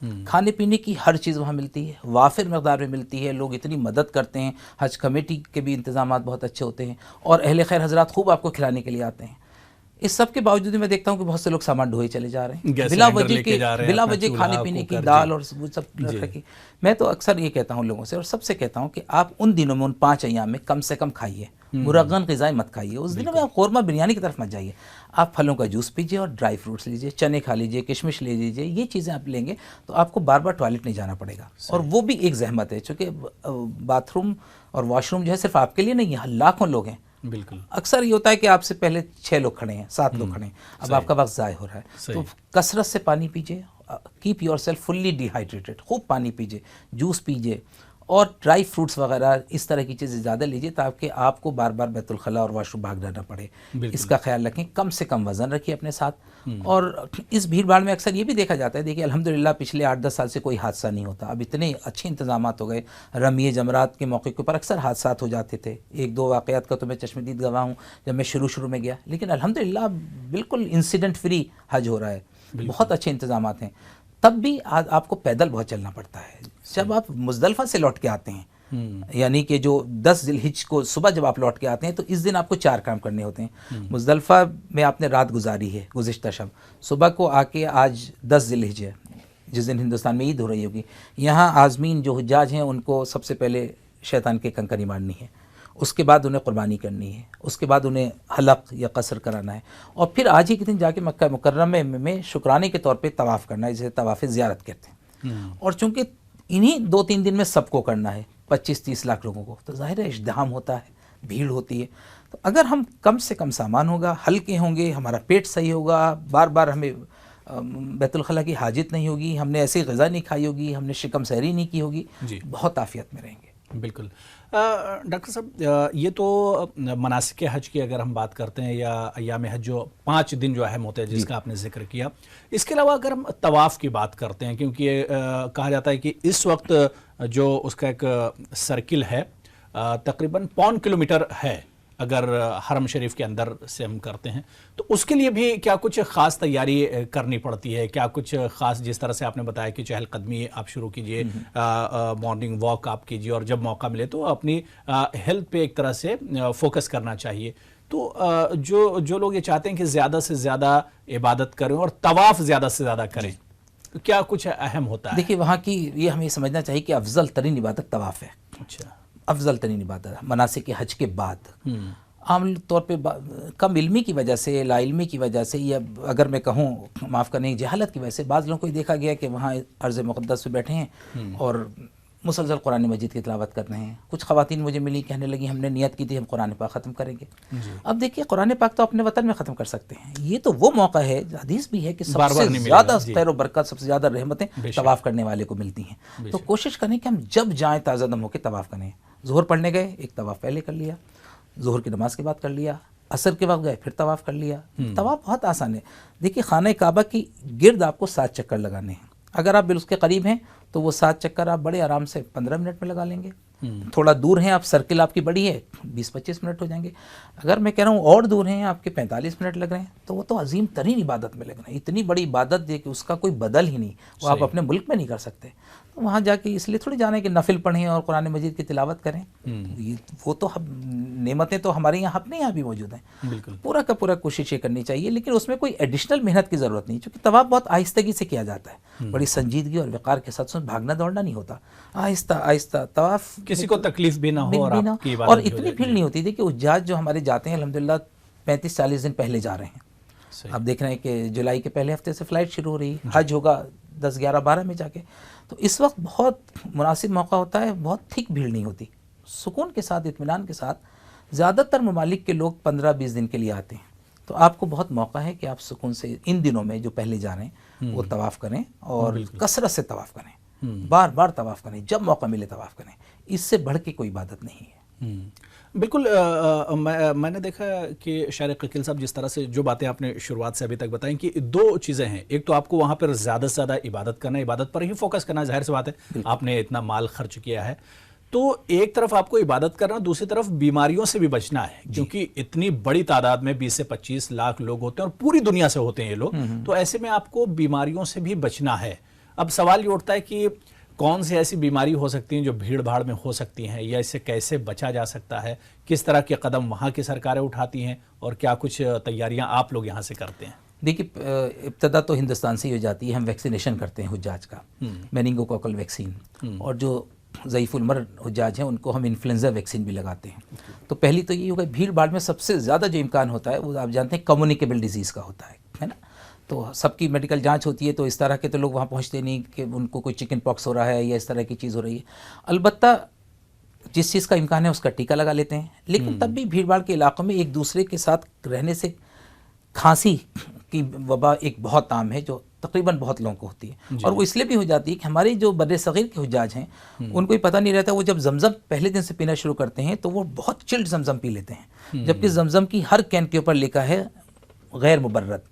کھانے پینے کی ہر چیز وہاں ملتی ہے، وافر مقدار میں ملتی ہے، لوگ اتنی مدد کرتے ہیں، حج کمیٹی کے بھی انتظامات بہت اچھے ہوتے ہیں، اور اہل خیر حضرات خوب آپ کو کھلانے کے لیے آتے ہیں۔ اس سب کے باوجود میں دیکھتا ہوں کہ بہت سے لوگ سامان ڈھوئے چلے جا رہے ہیں بلا وجہ کھانے پینے کی دال اور وہ سب رکھی۔ میں تو اکثر یہ کہتا ہوں لوگوں سے، اور سب سے کہتا ہوں کہ آپ ان دنوں میں، ان 5 ایام میں کم سے کم کھائیے، مرغن غذائیں مت کھائیے۔ اس دنوں میں آپ قورمہ بریانی کی طرف مت جائیے، آپ پھلوں کا جوس پیجیے اور ڈرائی فروٹس لیجیے، چنے کھا لیجیے، کشمش لے لیجیے۔ یہ چیزیں آپ لیں گے تو آپ کو بار بار ٹوائلٹ نہیں جانا پڑے گا، اور وہ بھی ایک زحمت ہے، چونکہ باتھ روم اور واش روم جو ہے صرف آپ کے لیے نہیں ہے، لاکھوں لوگ ہیں۔ بالکل اکثر یہ ہوتا ہے کہ آپ سے پہلے 6 لوگ کھڑے ہیں، 7 لوگ کھڑے ہیں، اب آپ کا وقت ضائع ہو رہا ہے۔ تو کثرت سے پانی پیجیے، keep yourself fully dehydrated, خوب پانی پیجیے، جوس پیجیے، اور ڈرائی فروٹس وغیرہ اس طرح کی چیزیں زیادہ لیجیے تاکہ آپ کو بار بار بیت الخلاء اور واش روم بھاگنا نہ پڑے۔ اس کا خیال رکھیں، کم سے کم وزن رکھیے اپنے ساتھ۔ اور اس بھیڑ بھاڑ میں اکثر یہ بھی دیکھا جاتا ہے، دیکھیے الحمدللہ پچھلے 8-10 سال سے کوئی حادثہ نہیں ہوتا، اب اتنے اچھے انتظامات ہو گئے۔ رمی جمرات کے موقع کے اوپر اکثر حادثات ہو جاتے تھے، 1-2 واقعات کا تو میں چشمدید گواہ ہوں جب میں شروع میں گیا، لیکن الحمدللہ بالکل انسیڈنٹ فری حج ہو رہا ہے، بہت اچھے انتظامات ہیں۔ تب بھی آپ کو پیدل بہت چلنا پڑتا ہے۔ جب آپ مزدلفہ سے لوٹ کے آتے ہیں، یعنی کہ جو 10 ذی الحجہ کو صبح جب آپ لوٹ کے آتے ہیں تو اس دن آپ کو 4 کام کرنے ہوتے ہیں۔ مزدلفہ میں آپ نے رات گزاری ہے گزشتہ شب، صبح کو آ کے آج 10 ذی الحجہ ہے، جس دن ہندوستان میں عید ہو رہی ہوگی، یہاں عازمین جو حجاج ہیں ان کو سب سے پہلے شیطان کے کنکری مارنی ہے، اس کے بعد انہیں قربانی کرنی ہے، اس کے بعد انہیں حلق یا قصر کرانا ہے، اور پھر آج ہی کے دن جا کے مکہ مکرمہ میں شکرانے کے طور پہ طواف کرنا ہے، جسے طواف زیارت کہتے ہیں۔ اور چونکہ انہی 2-3 دن میں سب کو کرنا ہے، 25-30 لاکھ لوگوں کو، تو ظاہر ہے ازدحام ہوتا ہے، بھیڑ ہوتی ہے۔ تو اگر ہم کم سے کم سامان ہوگا، ہلکے ہوں گے، ہمارا پیٹ صحیح ہوگا، بار بار ہمیں بیت الخلاء کی حاجت نہیں ہوگی، ہم نے ایسی غذا نہیں کھائی ہوگی، ہم نے شکم سحری نہیں کی ہوگی، بہت عافیت میں رہیں گے۔ بالکل۔ ڈاکٹر صاحب، یہ تو مناسک حج کی اگر ہم بات کرتے ہیں، یا ایام حج جو 5 دن جو اہم ہوتے ہیں جس کا آپ نے ذکر کیا، اس کے علاوہ اگر ہم طواف کی بات کرتے ہیں، کیونکہ کہا جاتا ہے کہ اس وقت جو اس کا ایک سرکل ہے تقریباً 1.25 کلومیٹر ہے اگر حرم شریف کے اندر سے ہم کرتے ہیں، تو اس کے لیے بھی کیا کچھ خاص تیاری کرنی پڑتی ہے؟ کیا کچھ خاص، جس طرح سے آپ نے بتایا کہ چہل قدمی آپ شروع کیجئے، مارننگ واک آپ کیجئے، اور جب موقع ملے تو اپنی ہیلتھ پہ ایک طرح سے فوکس کرنا چاہیے، تو جو لوگ یہ چاہتے ہیں کہ زیادہ سے زیادہ عبادت کریں اور طواف زیادہ سے زیادہ کریں، تو کیا کچھ اہم ہوتا ہے؟ دیکھیے وہاں کی یہ ہمیں سمجھنا چاہیے کہ افضل ترین عبادت طواف ہے۔ اچھا، افضل ترین عبادت مناسک حج کے بعد۔ عام طور پہ کم علمی کی وجہ سے، لا علمی کی وجہ سے، یا اگر میں کہوں معاف کریں جہالت کی وجہ سے، بعض لوگوں کو دیکھا گیا کہ وہاں عرض مقدس پہ بیٹھے ہیں اور مسلسل قرآن مجید کی تلاوت کر رہے ہیں۔ کچھ خواتین مجھے ملی، کہنے لگی ہم نے نیت کی تھی ہم قرآن پاک ختم کریں گے۔ اب دیکھیے قرآن پاک تو اپنے وطن میں ختم کر سکتے ہیں، یہ تو وہ موقع ہے، حدیث بھی ہے کہ سب سے زیادہ خیر و برکت، سب سے زیادہ رحمتیں طواف کرنے والے کو ملتی ہیں۔ تو کوشش کریں کہ ہم جب جائیں تازہ دم ہو کے طواف کریں۔ ظہر پڑھنے گئے، ایک طواف پہلے کر لیا، ظہر کی نماز کے بعد کر لیا، عصر کے وقت گئے پھر طواف کر لیا۔ طواف بہت آسان ہے۔ دیکھیے خانہ کعبہ کی گرد آپ کو 7 چکر لگانے ہیں، اگر آپ اس کے قریب ہیں تو وہ 7 چکر آپ بڑے آرام سے 15 منٹ میں لگا لیں گے۔ تھوڑا دور ہیں آپ، سرکل آپ کی بڑی ہے، 20-25 منٹ ہو جائیں گے۔ اگر میں کہہ رہا ہوں اور دور ہیں آپ کے 45 منٹ لگ رہے ہیں، تو وہ تو عظیم ترین عبادت میں لگ رہے ہیں۔ اتنی بڑی عبادت ہے کہ اس کا کوئی بدل ہی نہیں، وہ آپ اپنے ملک میں نہیں کر سکتے۔ تو وہاں جا کے اس لیے تھوڑی جانا ہے کہ نفل پڑھیں اور قرآن مجید کی تلاوت کریں، وہ تو نعمتیں تو ہمارے یہاں اپنے یہاں بھی موجود ہیں۔ بالکل پورا کا پورا کوشش یہ کرنی چاہیے، لیکن اس میں کوئی ایڈیشنل محنت کی ضرورت نہیں، چونکہ طواف بہت آہستگی سے کیا جاتا ہے، بڑی سنجیدگی اور وقار کے ساتھ بھاگنا دوڑنا نہیں ہوتا، آہستہ آہستہ طواف، کسی کو تکلیف بھی نہ ہو اور اتنی بھیڑ نہیں ہوتی۔ دیکھیے حجاج جو ہمارے جاتے ہیں الحمدللہ 35-40 دن پہلے جا رہے ہیں۔ اب دیکھ رہے ہیں کہ جولائی کے پہلے ہفتے سے فلائٹ شروع ہو رہی ہے، حج ہوگا 10-11-12 میں جا کے، تو اس وقت بہت مناسب موقع ہوتا ہے، بہت تھک بھیڑ نہیں ہوتی، سکون کے ساتھ، اطمینان کے ساتھ۔ زیادہ تر ممالک کے لوگ 15-20 دن کے لیے آتے ہیں، تو آپ کو بہت موقع ہے کہ آپ سکون سے ان دنوں میں جو پہلے جا رہے ہیں وہ طواف کریں، اور کثرت سے طواف کریں، بار بار طواف کریں، جب موقع ملے طواف کریں، اس سے بڑھ کے کوئی عبادت نہیں ہے۔ بالکل۔ میں نے دیکھا کہ شارق عقیل صاحب، جس طرح سے جو باتیں آپ نے شروعات سے ابھی تک بتائیں، کہ 2 چیزیں ہیں، ایک تو آپ کو وہاں پر زیادہ سے زیادہ عبادت کرنا ہے، عبادت پر ہی فوکس کرنا ہے، ظاہر سی بات ہے آپ نے اتنا مال خرچ کیا ہے، تو ایک طرف آپ کو عبادت کرنا، دوسری طرف بیماریوں سے بھی بچنا ہے، کیونکہ اتنی بڑی تعداد میں 20 سے 25 لاکھ لوگ ہوتے ہیں اور پوری دنیا سے ہوتے ہیں یہ لوگ، تو ایسے میں آپ کو بیماریوں سے بھی بچنا ہے۔ اب سوال یہ اٹھتا ہے کہ کون سی ایسی بیماری ہو سکتی ہیں جو بھیڑ بھاڑ میں ہو سکتی ہیں، یا اس سے کیسے بچا جا سکتا ہے، کس طرح کے قدم وہاں کی سرکاریں اٹھاتی ہیں، اور کیا کچھ تیاریاں آپ لوگ یہاں سے کرتے ہیں؟ دیکھیے ابتدا تو ہندوستان سے ہی ہو جاتی ہے، ہم ویکسینیشن کرتے ہیں حجاج کا، میننگو کوکل ویکسین، اور جو ضعیف المر حجاج ہیں ان کو ہم انفلوئنزا ویکسین بھی لگاتے ہیں۔ تو پہلی تو یہ ہوگا، بھیڑ بھاڑ میں سب سے زیادہ جو امکان ہوتا ہے وہ آپ جانتے ہیں کمیونیکیبل ڈیزیز کا ہوتا ہے نا، تو سب کی میڈیکل جانچ ہوتی ہے، تو اس طرح کے تو لوگ وہاں پہنچتے نہیں کہ ان کو کوئی چکن پاکس ہو رہا ہے یا اس طرح کی چیز ہو رہی ہے، البتہ جس چیز کا امکان ہے اس کا ٹیکہ لگا لیتے ہیں، لیکن تب بھی بھیڑ بھاڑ کے علاقوں میں ایک دوسرے کے ساتھ رہنے سے کھانسی کی وبا ایک بہت عام ہے، جو تقریباً بہت لوگوں کو ہوتی ہے، اور وہ اس لیے بھی ہو جاتی ہے کہ ہمارے جو بر صغیر کے حجاج ہیں ان کو ہی پتہ نہیں رہتا، وہ جب زمزم پہلے دن سے پینا شروع کرتے ہیں تو وہ بہت چلڈ زمزم پی لیتے ہیں، جبکہ زمزم کی ہر کین کے اوپر لکھا ہے غیر مبرد،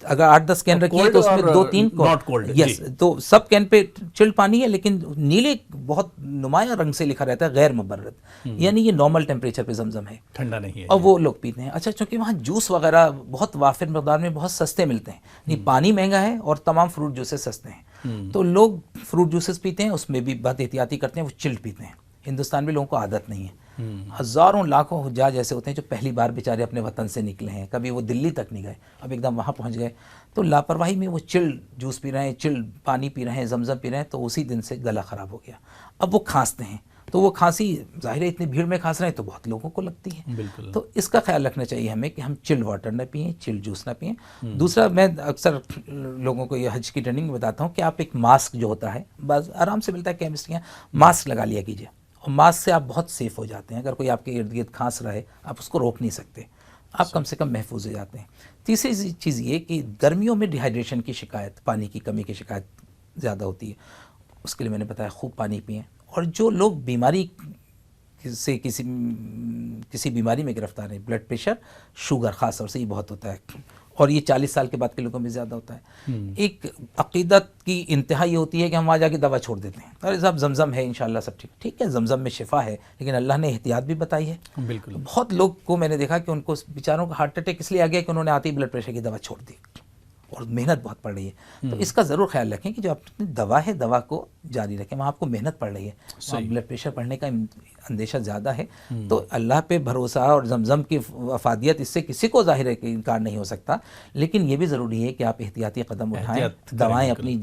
اگر 8-10 کین رکھی ہے تو اس میں 2-3 یس، تو سب کین پہ چلڈ پانی ہے، لیکن نیلے بہت نمایاں رنگ سے لکھا رہتا ہے غیر مبرد، یعنی یہ نارمل ٹیمپریچر پہ زمزم ہے، ٹھنڈا نہیں ہے، اور وہ لوگ پیتے ہیں۔ اچھا، چونکہ وہاں جوس وغیرہ بہت وافر مقدار میں بہت سستے ملتے ہیں، نہیں پانی مہنگا ہے اور تمام فروٹ جوسز سستے ہیں، تو لوگ فروٹ جوسز پیتے ہیں، اس میں بھی بہت احتیاطی کرتے ہیں، وہ چلڈ پیتے ہیں۔ ہندوستان میں لوگوں کو عادت نہیں ہے، ہزاروں لاکھوں حجاج ایسے ہوتے ہیں جو پہلی بار بیچارے اپنے وطن سے نکلے ہیں، کبھی وہ دلی تک نہیں گئے، اب ایک دم وہاں پہنچ گئے، تو لاپرواہی میں وہ چلڈ جوس پی رہے ہیں، چلڈ پانی پی رہے ہیں، زمزم پی رہے ہیں، تو اسی دن سے گلا خراب ہو گیا، اب وہ کھانستے ہیں، تو وہ کھانسی ظاہر ہے اتنی بھیڑ میں کھانس رہے ہیں تو بہت لوگوں کو لگتی ہے، بالکل، تو اس کا خیال رکھنا چاہیے ہمیں کہ ہم چلڈ واٹر نہ پئیں، چلڈ جوس نہ پئیں۔ دوسرا، میں اکثر لوگوں کو یہ حج کی ٹریننگ میں بتاتا ہوں کہ آپ ایک ماسک جو ہوتا ہے بس آرام سے ملتا ہے کیمسٹ کے، ماسک لگا لیا کیجیے، اور ماسک سے آپ بہت سیف ہو جاتے ہیں، اگر کوئی آپ کے ارد گرد کھانس رہا ہے آپ اس کو روک نہیں سکتے، آپ کم سے کم محفوظ ہو جاتے ہیں۔ تیسری چیز یہ کہ گرمیوں میں ڈیہائیڈریشن کی شکایت، پانی کی کمی کی شکایت زیادہ ہوتی ہے، اس کے لیے میں نے بتایا خوب پانی پئیں، اور جو لوگ بیماری سے کسی بیماری میں گرفتار ہیں، بلڈ پریشر، شوگر خاص طور سے یہ بہت ہوتا ہے، اور یہ 40 سال کے بعد کے لوگوں میں زیادہ ہوتا ہے۔ ایک عقیدت کی انتہا یہ ہوتی ہے کہ ہم وہاں جا کے دوا چھوڑ دیتے ہیں، ارے صاحب زمزم ہے انشاءاللہ سب ٹھیک ہے، زمزم میں شفا ہے، لیکن اللہ نے احتیاط بھی بتائی ہے۔ بالکل، بہت لوگ کو میں نے دیکھا کہ ان کو بیچاروں کا ہارٹ اٹیک اس لیے آ گیا کہ انہوں نے آتے ہی بلڈ پریشر کی دوا چھوڑ دی، اور محنت بہت پڑ رہی ہے، تو اس کا ضرور خیال رکھیں کہ جو اپنی دوا ہے دوا کو جاری رکھیں، وہاں آپ کو محنت پڑ رہی ہے، وہاں بلڈ پریشر بڑھنے کا اندیشہ زیادہ ہے، تو اللہ پہ بھروسہ اور زمزم کی افادیت اس سے کسی کو ظاہر ہے کہ انکار نہیں ہو سکتا، لیکن یہ بھی ضروری ہے کہ آپ احتیاطی قدم اٹھائیں، دوائیں اپنی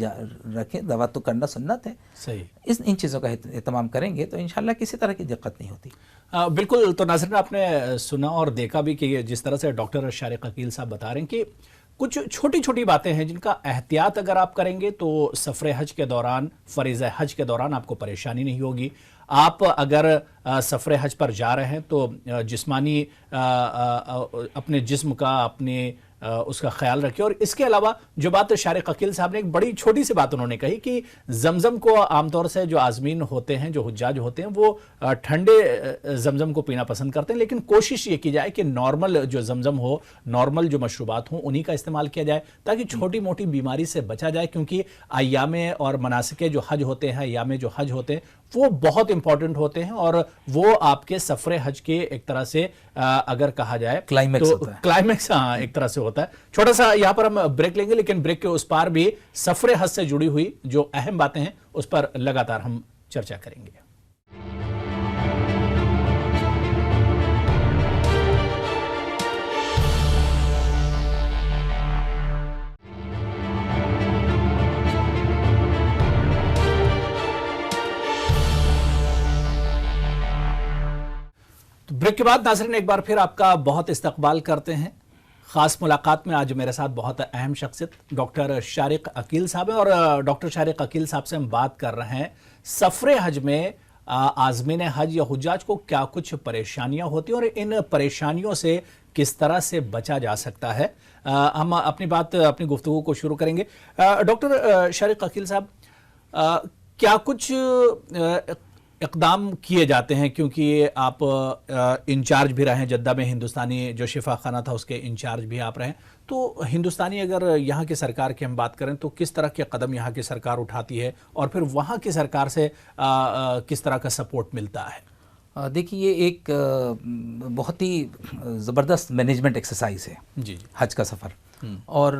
رکھیں، دوا تو کرنا سنت ہے، صحیح، ان چیزوں کا اہتمام کریں گے تو انشاءاللہ کسی طرح کی دقت نہیں ہوتی۔ بالکل، تو ناظرین آپ نے سنا اور دیکھا بھی کہ جس طرح سے ڈاکٹر شارق عقیل صاحب بتا رہے ہیں کہ کچھ چھوٹی چھوٹی باتیں ہیں جن کا احتیاط اگر آپ کریں گے تو سفر حج کے دوران، فریضہ حج کے دوران آپ کو پریشانی نہیں ہوگی۔ آپ اگر سفر حج پر جا رہے ہیں تو جسمانی اپنے جسم کا، اپنے اس کا خیال رکھیں، اور اس کے علاوہ جو بات شارق عقیل صاحب نے ایک بڑی چھوٹی سی بات انہوں نے کہی کہ زمزم کو عام طور سے جو عازمین ہوتے ہیں، جو حجاج ہوتے ہیں، وہ ٹھنڈے زمزم کو پینا پسند کرتے ہیں، لیکن کوشش یہ کی جائے کہ نارمل جو زمزم ہو، نارمل جو مشروبات ہوں انہی کا استعمال کیا جائے تاکہ چھوٹی موٹی بیماری سے بچا جائے، کیونکہ ایام اور مناسک جو حج ہوتے ہیں، ایام جو حج ہوتے ہیں وہ بہت امپورٹنٹ ہوتے ہیں، اور وہ آپ کے سفر حج کے ایک طرح سے اگر کہا جائے کلائمیکس ایک طرح سے ہوتا ہے۔ چھوٹا سا یہاں پر ہم بریک لیں گے، لیکن بریک کے اس پار بھی سفر حج سے جڑی ہوئی جو اہم باتیں ہیں اس پر لگاتار ہم چرچا کریں گے۔ بریک کے بعد ناظرین ایک بار پھر آپ کا بہت استقبال کرتے ہیں۔ خاص ملاقات میں آج میرے ساتھ بہت اہم شخصیت ڈاکٹر شارق عقیل صاحب ہیں، اور ڈاکٹر شارق عقیل صاحب سے ہم بات کر رہے ہیں سفر حج میں عازمین حج یا حجاج کو کیا کچھ پریشانیاں ہوتی ہیں اور ان پریشانیوں سے کس طرح سے بچا جا سکتا ہے۔ ہم اپنی گفتگو کو شروع کریں گے۔ ڈاکٹر شارق عقیل صاحب، کیا کچھ اقدام کیے جاتے ہیں، کیونکہ آپ انچارج بھی رہے جدہ میں، ہندوستانی جو شفا خانہ تھا اس کے انچارج بھی آپ رہے، تو ہندوستانی اگر یہاں کی سرکار کی ہم بات کریں تو کس طرح کے قدم یہاں کی سرکار اٹھاتی ہے اور پھر وہاں کی سرکار سے کس طرح کا سپورٹ ملتا ہے؟ دیکھیے، یہ ایک بہت ہی زبردست مینجمنٹ ایکسرسائز ہے جی حج کا سفر، اور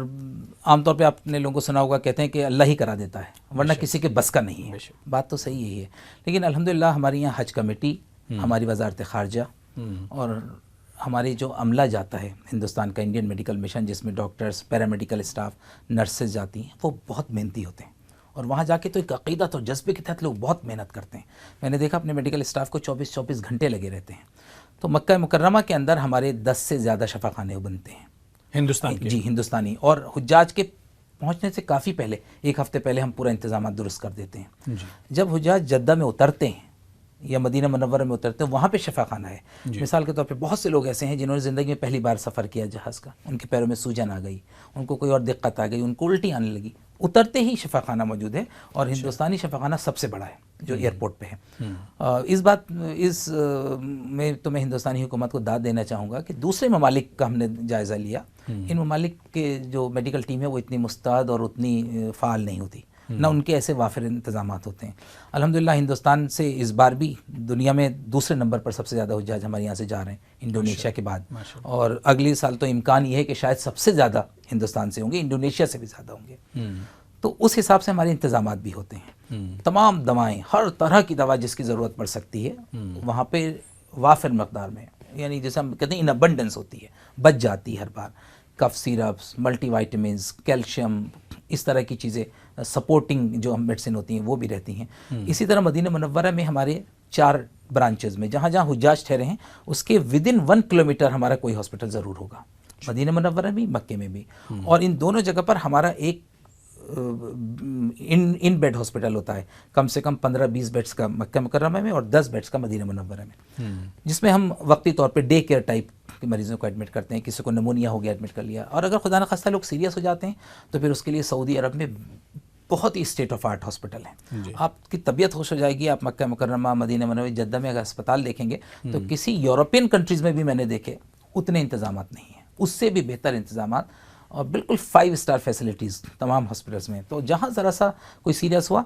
عام طور پہ آپ نے لوگوں کو سنا ہوگا، کہتے ہیں کہ اللہ ہی کرا دیتا ہے ورنہ کسی کے بس کا نہیں ہے. بات تو صحیح یہی ہے. لیکن الحمدللہ ہمارے یہاں حج کمیٹی، ہماری وزارت خارجہ اور ہمارے جو عملہ جاتا ہے ہندوستان کا انڈین میڈیکل مشن، جس میں ڈاکٹرز، پیرامیڈیکل اسٹاف، نرسز جاتی ہیں، وہ بہت محنتی ہوتے ہیں. اور وہاں جا کے تو ایک عقیدت اور جذبے کے تحت لوگ بہت محنت کرتے ہیں. میں نے دیکھا اپنے میڈیکل اسٹاف کو 24 گھنٹے لگے رہتے ہیں. تو مکہ مکرمہ کے اندر ہمارے 10 سے زیادہ شفا خانے بنتے ہیں ہندوستان کے. جی ہندوستانی. اور حجاج کے پہنچنے سے کافی پہلے، ایک ہفتے پہلے ہم پورا انتظامات درست کر دیتے ہیں. جب حجاج جدہ میں اترتے ہیں یا مدینہ منورہ میں اترتے ہیں، وہاں پہ شفا خانہ ہے. مثال کے طور پہ بہت سے لوگ ایسے ہیں جنہوں نے زندگی میں پہلی بار سفر کیا جہاز کا، ان کے پیروں میں سوجن آ گئی، ان کو کوئی اور دقت آ گئی، ان کو الٹی آنے لگی، اترتے ہی شفا خانہ موجود ہے. اور ہندوستانی شفا خانہ سب سے بڑا ہے جو ایئرپورٹ پہ ہے. اس میں تو میں ہندوستانی حکومت کو داد دینا چاہوں گا کہ دوسرے ممالک کا ہم نے جائزہ لیا. ان ممالک کے جو میڈیکل ٹیم ہے وہ اتنی مستعد اور اتنی فعال نہیں ہوتی، نہ ان کے ایسے وافر انتظامات ہوتے ہیں. الحمدللہ ہندوستان سے اس بار بھی دنیا میں دوسرے نمبر پر سب سے زیادہ حجاج ہمارے یہاں سے جا رہے ہیں، انڈونیشیا کے بعد. اور اگلی سال تو امکان یہ ہے کہ شاید سب سے زیادہ ہندوستان سے ہوں گے، انڈونیشیا سے بھی زیادہ ہوں گے. تو اس حساب سے ہمارے انتظامات بھی ہوتے ہیں. تمام دوائیں، ہر طرح کی دوا جس کی ضرورت پڑ سکتی ہے وہاں پہ وافر مقدار میں، یعنی جیسے ہم کہتے ہیں ان ابنڈنس ہوتی ہے، بچ جاتی ہے ہر بار. کف سیرپس، ملٹی وائٹامنس، کیلشیم، اس طرح کی چیزیں، سپورٹنگ جو میڈیسن ہوتی ہیں وہ بھی رہتی ہیں. اسی طرح مدینہ منورہ میں ہمارے 4 برانچز میں جہاں جہاں حجاج ٹھہرے ہیں اس کے ودن 1 کلومیٹر ہمارا کوئی ہاسپٹل ضرور ہوگا، مدینہ منورہ بھی، مکے میں بھی. اور ان دونوں جگہ پر ہمارا ایک ان بیڈ ہاسپٹل ہوتا ہے، کم سے کم 15-20 بیڈس کا مکہ مکرمہ میں اور 10 بیڈس کا مدینہ منورہ میں، جس میں ہم وقتی طور پہ ڈے کیئر ٹائپ کے مریضوں کو ایڈمٹ کرتے ہیں. کسی کو نمونیا ہو گیا ایڈمٹ کر لیا، اور اگر خدا نخواستہ لوگ سیریس ہو جاتے ہیں تو پھر اس کے لیے سعودی عرب میں بہت ہی اسٹیٹ آف آرٹ ہاسپٹل ہیں. آپ کی طبیعت خوش ہو جائے گی، آپ مکہ مکرمہ، مدینہ منورہ، جدہ میں اگر اسپتال دیکھیں گے تو کسی یورپین کنٹریز میں بھی میں نے دیکھے اتنے انتظامات نہیں ہیں، اس سے بھی بہتر انتظامات اور بالکل 5 اسٹار فیسلٹیز تمام ہاسپٹلس میں. تو جہاں ذرا سا کوئی سیریس ہوا،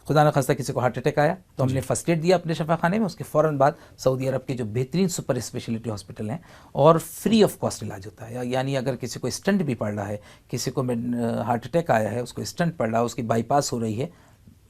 خدا نخواستہ کسی کو ہارٹ اٹیک آیا، تو ہم نے فرسٹ ایڈ دیا اپنے شفا خانے میں. اس کے فوراً بعد سعودی عرب کے جو بہترین سپر اسپیشلٹی ہاسپٹل ہیں اور فری آف کاسٹ علاج ہوتا ہے. یعنی اگر کسی کو اسٹنٹ بھی پڑ رہا ہے، کسی کو ہارٹ اٹیک آیا ہے، اس کو اسٹنٹ پڑ رہا ہے، اس کی بائی پاس ہو رہی ہے،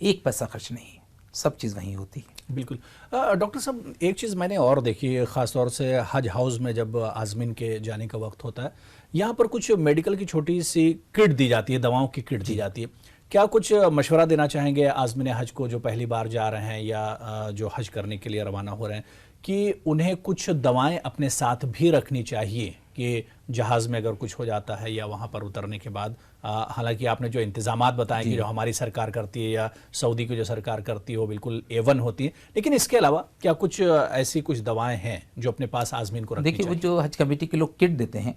1 پیسہ خرچ نہیں ہے، سب چیز وہیں ہوتی ہے. بالکل. ڈاکٹر صاحب ایک چیز میں نے اور دیکھی، خاص طور سے حج ہاؤس میں جب عازمین کے جانے کا وقت ہوتا ہے، یہاں پر کچھ میڈیکل کی چھوٹی سی کٹ دی جاتی ہے، دواؤں کی کٹ دی جاتی ہے. کیا کچھ مشورہ دینا چاہیں گے عازمین حج کو جو پہلی بار جا رہے ہیں یا جو حج کرنے کے لیے روانہ ہو رہے ہیں، کہ انہیں کچھ دوائیں اپنے ساتھ بھی رکھنی چاہیے کہ جہاز میں اگر کچھ ہو جاتا ہے یا وہاں پر اترنے کے بعد، حالانکہ آپ نے جو انتظامات بتائیں کہ جو ہماری سرکار کرتی ہے یا سعودی کی جو سرکار کرتی ہے وہ بالکل A1 ہوتی ہے، لیکن اس کے علاوہ کیا کچھ ایسی کچھ دوائیں ہیں جو اپنے پاس عازمین کو رکھنی چاہیے؟ دیکھیے، وہ جو حج کمیٹی کے لوگ کٹ دیتے ہیں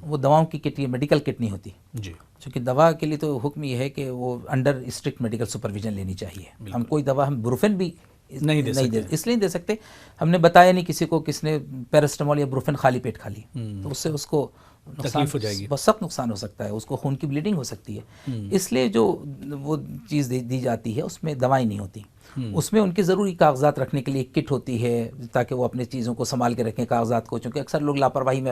وہ دواؤں کی کٹ، یہ میڈیکل کٹ نہیں ہوتی. جی. چونکہ دوا کے لیے تو حکم یہ ہے کہ وہ انڈر اسٹرکٹ میڈیکل سپرویژن لینی چاہیے. ہم کوئی دوا، ہم بروفن بھی نہیں دے اس لیے نہیں دے سکتے، ہم نے بتایا نہیں کسی کو، کس نے پیراسٹامول یا بروفن خالی پیٹ کھا لی تو اس سے اس کو تکلیف ہو جائے گی، بہت سخت نقصان ہو سکتا ہے، اس کو خون کی بلیڈنگ ہو سکتی ہے. اس لیے جو وہ چیز دی جاتی ہے اس میں دوائیں نہیں ہوتی. اس میں ان کے ضروری کاغذات رکھنے کے لیے ایک کٹ ہوتی ہے تاکہ وہ اپنی چیزوں کو سنبھال کے رکھیں، کاغذات کو. چونکہ اکثر لوگ لاپرواہی میں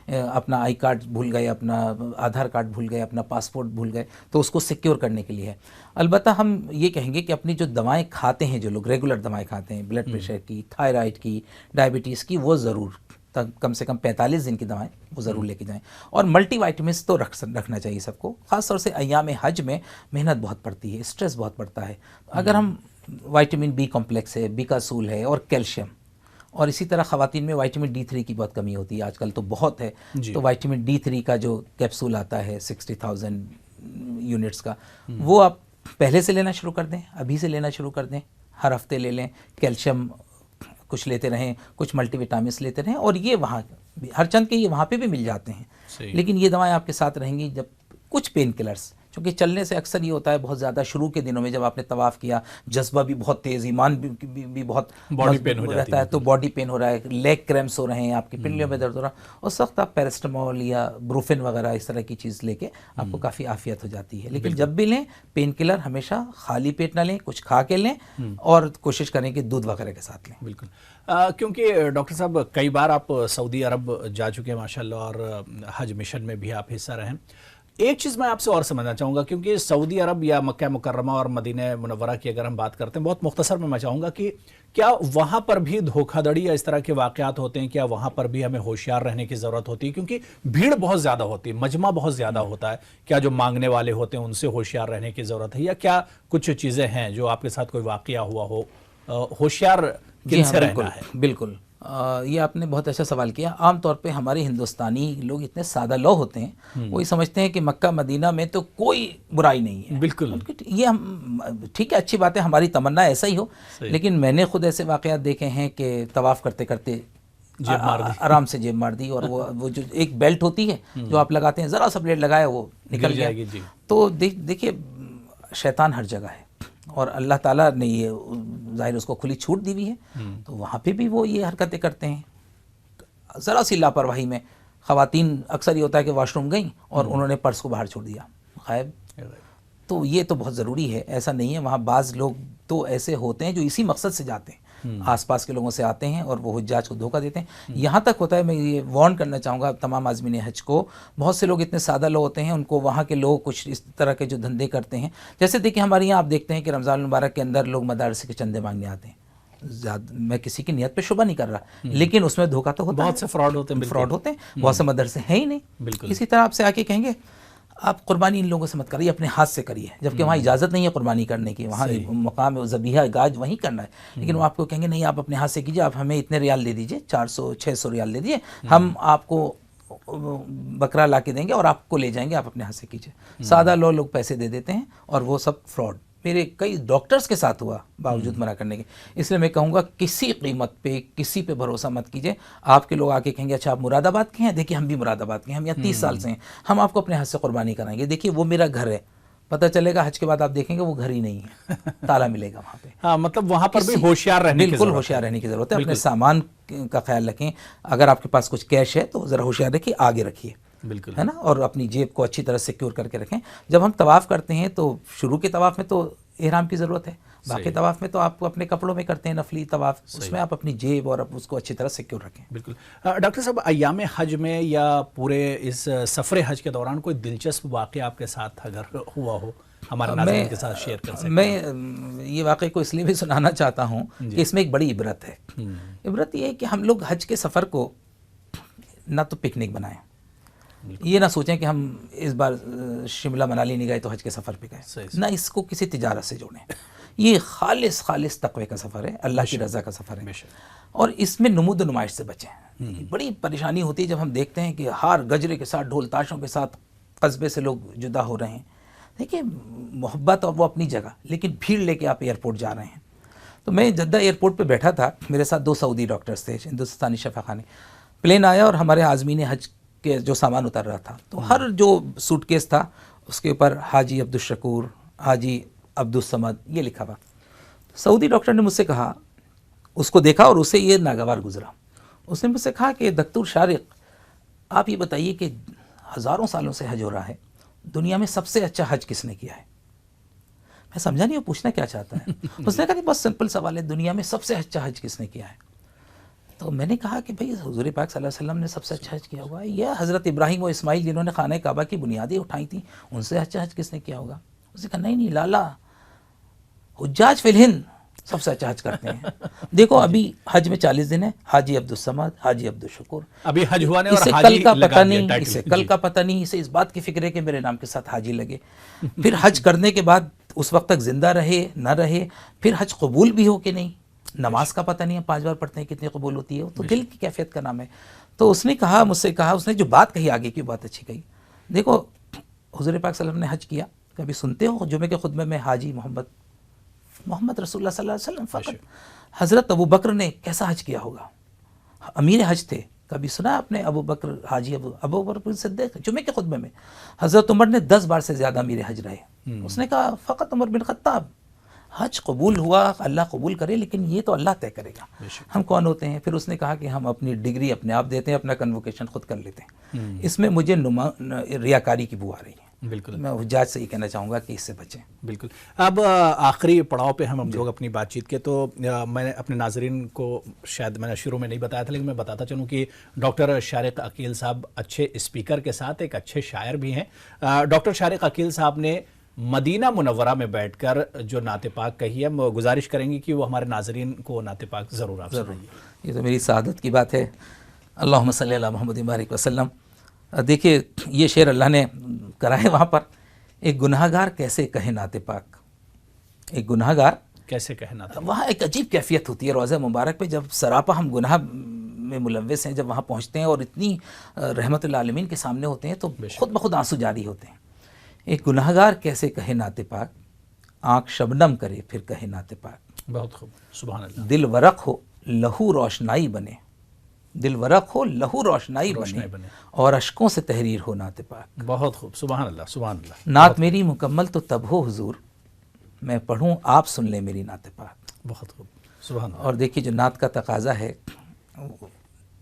اپنا آئی کارڈ بھول گئے، اپنا آدھار کارڈ بھول گئے، اپنا پاسپورٹ بھول گئے، تو اس کو سیکیور کرنے کے لیے ہے. البتہ ہم یہ کہیں گے کہ اپنی جو دوائیں کھاتے ہیں، جو لوگ ریگولر دوائیں کھاتے ہیں، بلڈ پریشر کی، تھائرائڈ کی، ڈائبٹیز کی، وہ ضرور کم سے کم 45 دن کی دوائیں وہ ضرور لے کے جائیں. اور ملٹی وائٹامنس تو رکھنا چاہیے سب کو. خاص طور سے ایام حج میں محنت بہت پڑتی ہے، اسٹریس بہت پڑتا ہے. اگر ہم وائٹامن بی کمپلیکس ہے، بیکاسول ہے اور کیلشیم، اور اسی طرح خواتین میں وائٹامن D3 کی بہت کمی ہوتی ہے آج کل تو بہت ہے. تو وائٹامن D3 کا جو کیپسول آتا ہے 60,000 یونٹس کا، وہ آپ پہلے سے لینا شروع کر دیں، ابھی سے لینا شروع کر دیں، ہر ہفتے لے لیں. کیلشیم کچھ لیتے رہیں، کچھ ملٹی وٹامنس لیتے رہیں. اور یہ وہاں ہر چند کے یہ وہاں پہ بھی مل جاتے ہیں. لیکن یہ دوائیں آپ کے ساتھ رہیں گی. جب کچھ پین کلرز چونکہ چلنے سے اکثر یہ ہوتا ہے بہت زیادہ شروع کے دنوں میں جب آپ نے طواف کیا جذبہ بھی بہت تیز، ایمان بھی بہت باڈی پین ہو رہتا ہے، تو باڈی پین ہو رہا ہے، لیگ کریمپس ہو رہے ہیں، آپ کی پنڈلیوں میں درد ہو رہا ہے، اس وقت آپ پیرسٹامول یا بروفن وغیرہ اس طرح کی چیز لے کے آپ کو کافی عافیت ہو جاتی ہے. لیکن جب بھی لیں پین کلر ہمیشہ خالی پیٹ نہ لیں، کچھ کھا کے لیں اور کوشش کریں کہ دودھ وغیرہ کے ساتھ لیں. بالکل. کیونکہ ڈاکٹر صاحب کئی بار آپ سعودی عرب جا چکے ہیں ماشاءاللہ، اور حج مشن میں بھی آپ حصہ رہے ہیں. ایک چیز میں آپ سے اور سمجھنا چاہوں گا، کیونکہ سعودی عرب یا مکہ مکرمہ اور مدینہ منورہ کی اگر ہم بات کرتے ہیں، بہت مختصر میں چاہوں گا کہ کیا وہاں پر بھی دھوکہ دڑی یا اس طرح کے واقعات ہوتے ہیں؟ کیا وہاں پر بھی ہمیں ہوشیار رہنے کی ضرورت ہوتی ہے؟ کیونکہ بھیڑ بہت زیادہ ہوتی ہے، مجمع بہت زیادہ ہوتا ہے. کیا جو مانگنے والے ہوتے ہیں ان سے ہوشیار رہنے کی ضرورت ہے، یا کیا کچھ چیزیں ہیں جو آپ کے ساتھ کوئی واقعہ ہوا ہو، ہوشیار کن سے رہنا ہے؟ بالکل. یہ آپ نے بہت اچھا سوال کیا. عام طور پہ ہمارے ہندوستانی لوگ اتنے سادہ لو ہوتے ہیں، وہی سمجھتے ہیں کہ مکہ مدینہ میں تو کوئی برائی نہیں ہے. بالکل. یہ ہم ٹھیک ہے، اچھی بات ہے، ہماری تمنا ایسا ہی ہو، لیکن میں نے خود ایسے واقعات دیکھے ہیں کہ طواف کرتے کرتے آرام سے جیب مار دی، اور وہ جو ایک بیلٹ ہوتی ہے جو آپ لگاتے ہیں، ذرا سا بلیڈ لگایا وہ نکل گیا. تو دیکھیے دیکھیے ہر جگہ ہے، اور اللہ تعالیٰ نے یہ ظاہر اس کو کھلی چھوٹ دی ہوئی ہے، تو وہاں پہ بھی وہ یہ حرکتیں کرتے ہیں. ذرا سی لاپرواہی میں خواتین اکثر یہ ہوتا ہے کہ واش روم گئیں اور انہوں نے پرس کو باہر چھوڑ دیا، غائب. تو یہ تو بہت ضروری ہے، ایسا نہیں ہے. وہاں بعض لوگ تو ایسے ہوتے ہیں جو اسی مقصد سے جاتے ہیں، آس پاس کے لوگوں سے آتے ہیں اور وہ حجاج کو دھوکہ دیتے ہیں. یہاں تک ہوتا ہے، میں یہ وارن کرنا چاہوں گا تمام عازمین حج کو، بہت سے لوگ اتنے سادہ لوگ ہوتے ہیں، ان کو وہاں کے لوگ کچھ اس طرح کے جو دھندے کرتے ہیں. جیسے دیکھیں ہمارے یہاں آپ دیکھتے ہیں کہ رمضان المبارک کے اندر لوگ مدارس کے چندے مانگنے آتے ہیں. میں کسی کی نیت پہ شبہ نہیں کر رہا، لیکن اس میں دھوکہ تو ہوتا ہے. بہت سے فراڈ ہوتے ہیں، بہت سے مدرسے ہیں ہی نہیں. اسی طرح آپ سے آ کے کہیں گے آپ قربانی ان لوگوں سے مت کریے، اپنے ہاتھ سے کریے، جبکہ وہاں اجازت نہیں ہے قربانی کرنے کی، وہاں مقام ذبیحہ گاج وہیں کرنا ہے. لیکن وہ آپ کو کہیں گے نہیں، آپ اپنے ہاتھ سے کیجیے، آپ ہمیں اتنے ریال دے دیجیے، 400-600 ریال دے دیجیے، ہم آپ کو بکرا لا کے دیں گے اور آپ کو لے جائیں گے، آپ اپنے ہاتھ سے کیجیے. سادہ لوگ پیسے دے دیتے ہیں، اور وہ سب فراڈ میرے کئی ڈاکٹرز کے ساتھ ہوا باوجود منع کرنے کے. اس لیے میں کہوں گا کسی قیمت پہ کسی پہ بھروسہ مت کیجیے. آپ کے لوگ آ کے کہیں گے اچھا آپ مراد آباد کے ہیں، دیکھیے ہم بھی مراد آباد کے ہیں، ہم یہاں 30 سال سے ہیں، ہم آپ کو اپنے ہاتھ سے قربانی کرائیں گے، دیکھیے وہ میرا گھر ہے. پتہ چلے گا حج کے بعد آپ دیکھیں گے وہ گھر ہی نہیں ہے، تالا ملے گا وہاں پہ. ہاں، مطلب وہاں پر بھی ہوشیار رہنے کی ضرورت ہے. بالکل ہوشیار رہنے کی ضرورت ہے. اپنے سامان کا خیال رکھیں، اگر آپ کے پاس کچھ کیش ہے تو ذرا ہوشیار رکھیے، آگے رکھیے، بالکل ہے نا، اور اپنی جیب کو اچھی طرح سیکیور کر کے رکھیں. جب ہم طواف کرتے ہیں تو شروع کے طواف میں تو احرام کی ضرورت ہے، باقی طواف میں تو آپ اپنے کپڑوں میں کرتے ہیں نفلی طواف، اس میں آپ اپنی جیب اور اس کو اچھی طرح سیکیور رکھیں. بالکل. ڈاکٹر صاحب، ایام حج میں یا پورے اس سفر حج کے دوران کوئی دلچسپ واقعہ آپ کے ساتھ اگر ہوا ہو ہمارے ناظرین کے ساتھ شیئر کر سکتے ہیں؟ میں یہ واقعے کو اس لیے بھی سنانا چاہتا ہوں کہ اس میں ایک بڑی عبرت ہے. عبرت یہ ہے کہ ہم لوگ حج کے سفر کو نہ تو پکنک بنائیں، یہ نہ سوچیں کہ ہم اس بار شملہ منالی نہیں گئے تو حج کے سفر پہ گئے، نہ اس کو کسی تجارت سے جوڑیں. یہ خالص تقوی کا سفر ہے، اللہ کی رضا کا سفر ہے، اور اس میں نمود و نمائش سے بچیں. بڑی پریشانی ہوتی ہے جب ہم دیکھتے ہیں کہ ہار گجرے کے ساتھ، ڈھول تاشوں کے ساتھ قصبے سے لوگ جدا ہو رہے ہیں. دیکھیں محبت اور وہ اپنی جگہ، لیکن بھیڑ لے کے آپ ایئرپورٹ جا رہے ہیں. تو میں جدہ ایئرپورٹ پہ بیٹھا تھا، میرے ساتھ 2 سعودی ڈاکٹرز تھے، ہندوستانی شفاخانے. پلین آیا اور ہمارے عازمین حج کے جو سامان اتر رہا تھا، تو ہر جو سوٹ کیس تھا اس کے اوپر حاجی عبدالشکور، حاجی عبدالصمد یہ لکھا ہوا. سعودی ڈاکٹر نے مجھ سے کہا، اس کو دیکھا اور اسے یہ ناگوار گزرا. اس نے مجھ سے کہا کہ دکتور شارق، آپ یہ بتائیے کہ ہزاروں سالوں سے حج ہو رہا ہے، دنیا میں سب سے اچھا حج کس نے کیا ہے؟ میں سمجھا نہیں وہ پوچھنا کیا چاہتا ہے. اس نے کہا کہ بس سمپل سوال ہے، دنیا میں سب سے اچھا حج کس نے کیا ہے؟ تو میں نے کہا کہ بھئی حضور پاک صلی اللہ علیہ وسلم نے سب سے اچھا حج کیا ہوا ہے، یا حضرت ابراہیم و اسماعیل جنہوں نے خانہ کعبہ کی بنیادیں اٹھائی تھیں ان سے اچھا حج کس نے کیا ہوگا؟ اس نے کہا نہیں لالا، حجاج فی الہند سب سے اچھا حج کرتے ہیں. دیکھو ابھی حج میں 40 دن ہے، حاجی عبدالصمد، حاجی عبدالشکور، ابھی حج ہوا نہیں، اور اسے کل کا پتہ نہیں، اسے کل کا پتہ نہیں، اسے اس بات کی فکر ہے کہ میرے نام کے ساتھ حاجی لگے. پھر حج کرنے کے بعد اس وقت تک زندہ رہے نہ رہے، پھر حج قبول بھی ہو کہ نہیں، نماز کا پتہ نہیں ہے، 5 بار پڑھتے ہیں کتنی قبول ہوتی ہے، تو دل کی کیفیت کا نام ہے. تو اس نے کہا، مجھ سے کہا، اس نے جو بات کہی آگے کی بات اچھی کہی. دیکھو حضور پاک صلی اللہ علیہ وسلم نے حج کیا، کبھی سنتے ہو جمعے کے خطبے میں حاجی محمد رسول اللہ صلی اللہ علیہ وسلم فقط. حضرت ابو بکر نے کیسا حج کیا ہوگا، امیر حج تھے، کبھی سنا آپ نے ابو بکر حاجی ابو بکر صدیق جمعے کے خطبے میں حضرت عمر نے 10 بار سے زیادہ امیر حج رہے. اس نے کہا فقط عمر بن خطاب. حج قبول ہوا، اللہ قبول کرے، لیکن یہ تو اللہ طے کرے گا، ہم کون ہوتے ہیں. پھر اس نے کہا کہ ہم اپنی ڈگری اپنے آپ دیتے ہیں، اپنا کنووکیشن خود کر لیتے ہیں. اس میں مجھے ریاکاری کی بو آ رہی ہے. بالکل میں حجاج سے یہ کہنا چاہوں گا کہ اس سے بچیں. بالکل. اب آخری پڑاؤ پہ ہم لوگ اپنی بات چیت کے، تو میں نے اپنے ناظرین کو شاید میں نے شروع میں نہیں بتایا تھا، لیکن میں بتاتا چلوں کہ ڈاکٹر شارق عقیل صاحب اچھے اسپیکر کے ساتھ ایک اچھے شاعر بھی ہیں. ڈاکٹر شارق عقیل صاحب نے مدینہ منورہ میں بیٹھ کر جو نعت پاک کہی ہے، گزارش کریں گے کہ وہ ہمارے ناظرین کو نعت پاک ضرور آپ سنائیے. یہ تو میری سعادت کی بات ہے. اللہم صلی علی محمد بارک وسلم. دیکھیے یہ شعر اللہ نے کرا ہے وہاں پر. ایک گناہ گار کیسے کہے نعت پاک، ایک گناہ گار کیسے کہے نعت پاک. وہاں ایک عجیب کیفیت ہوتی ہے روضہ مبارک پہ، جب سراپا ہم گناہ میں ملوث ہیں، جب وہاں پہنچتے ہیں اور اتنی رحمت العالمین کے سامنے ہوتے ہیں تو خود بخود آنسو جاری ہوتے ہیں. ایک گناہ گار کیسے کہے نعت پاک، آنکھ شبنم کرے پھر کہے نعت پاک. بہت خوب، سبحان اللہ. دل ورق ہو لہو روشنائی بنے، دل ورق ہو لہو روشنائی بنے اور اشکوں سے تحریر ہو نعت پاک. بہت خوب، سبحان اللہ سبحان اللہ. نعت میری مکمل تو تب ہو حضور، میں پڑھوں آپ سن لیں میری نعت پاک. بہت خوب، سبحان اللہ. اور دیکھیے جو نعت کا تقاضا ہے،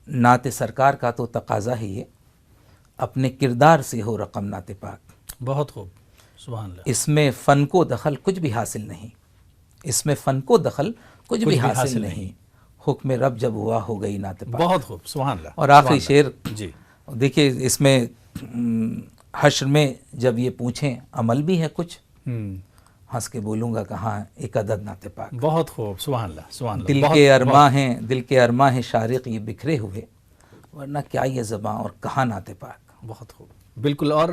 نعت سرکار کا تو تقاضا ہی ہے اپنے کردار سے ہو رقم نعت پاک. بہت خوب، سبحان اللہ. اس میں فن کو دخل کچھ بھی حاصل نہیں، اس میں فن کو دخل کچھ بھی حاصل نہیں، حکم رب جب ہوا ہو گئی نعت پاک. بہت خوب، سبحان اللہ. اور آخری شعر جی دیکھیے، اس میں حشر میں جب یہ پوچھیں عمل بھی ہے کچھ، ہنس کے بولوں گا کہاں ایک عدد نعت پاک. بہت خوب، سبحان اللہ سبحان اللہ. دل کے ارماں ہیں، دل کے ارماں ہیں شارق یہ بکھرے ہوئے، ورنہ کیا یہ زباں اور کہاں نعت پاک. بہت خوب، بالکل. اور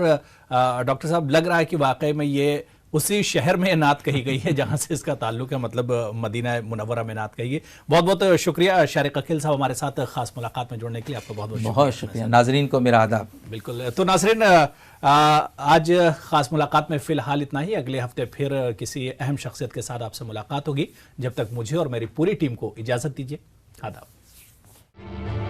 ڈاکٹر صاحب لگ رہا ہے کہ واقعی میں یہ اسی شہر میں نعت کہی گئی ہے جہاں سے اس کا تعلق ہے، مطلب مدینہ منورہ میں نعت کہی ہے. بہت بہت شکریہ شارق عقیل صاحب ہمارے ساتھ خاص ملاقات میں جڑنے کے لیے. آپ کا بہت شکریہ. ناظرین کو میرا آداب. بالکل. تو ناظرین آج خاص ملاقات میں فی الحال اتنا ہی. اگلے ہفتے پھر کسی اہم شخصیت کے ساتھ آپ سے ملاقات ہوگی. جب تک مجھے اور میری پوری ٹیم کو اجازت دیجیے. آداب.